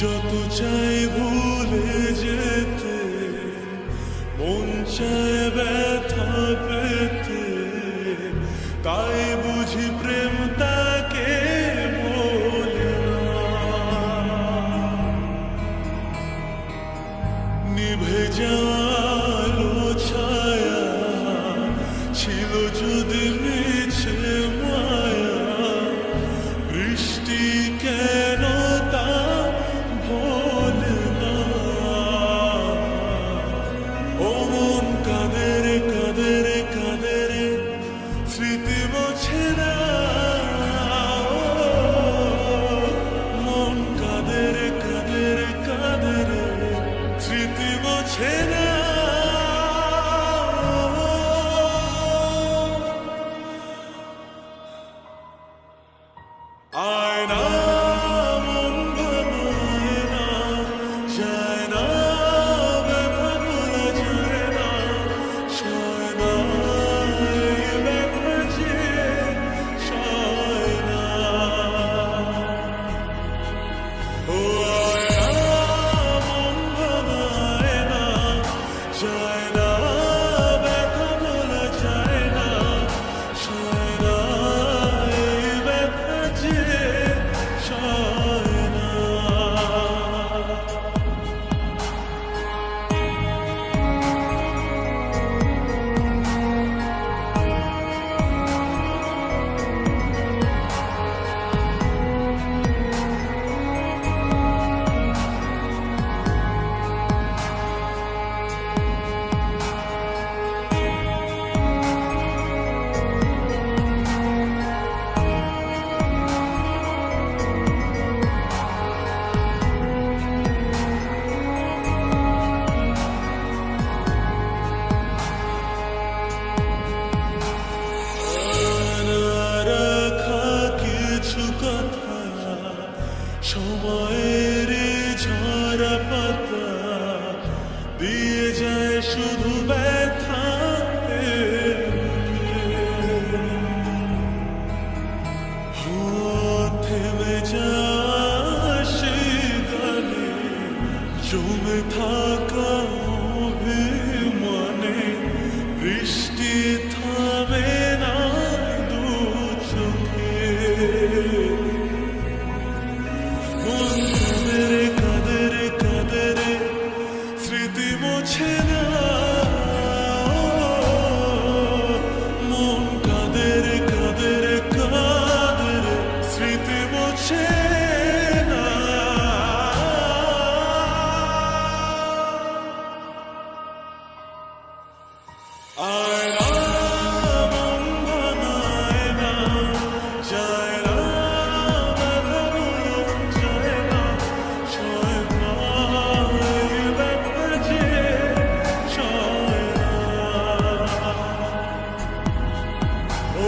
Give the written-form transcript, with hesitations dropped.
যত চাই ভুলে যেতে, মন চায় ব্যথা পেতে, তাই বুঝি প্রেম তাকে বলে না। নিভে যাওয়ালো ছায়া ছিল যদি মিছে মায়া, বৃষ্টি কেন তা ভোলে না। ও মন কাঁদে রে কাঁদে রে কাঁদে রে, স্মৃতি মোছে না। মন কাঁদে রে কাঁদে রে কাঁদে রে, স্মৃতি মোছে না। আয়না মন ভাঙায় না, যায় না ব্যথা ভোলা যায় না, সয় না এই ব্যথা যে সয় না। ও আয়না মন ভাঙায় না, যায় না ব্যথা ভোলা যায় না, সয় না এই ব্যথা যে সয় না। রাখা কিছু কথা সময়ের ঝরা পাতা দিয়ে যায় শুধু ব্যথা। থেমে যায় সেই গানে জমে থাকা অভিমানে, বৃষ্টি থামে না দু চোখে। মন কাঁদে রে কাঁদে রে কাঁদে রে, স্মৃতি মোছে না। মন কাঁদে রে কাঁদে রে কাঁদে রে, স্মৃতি মোছে না। আয়না মন ভাঙায় না, যায় না ব্যথা ভোলা যায় না, সয় না এই ব্যথা যে সয় না। ও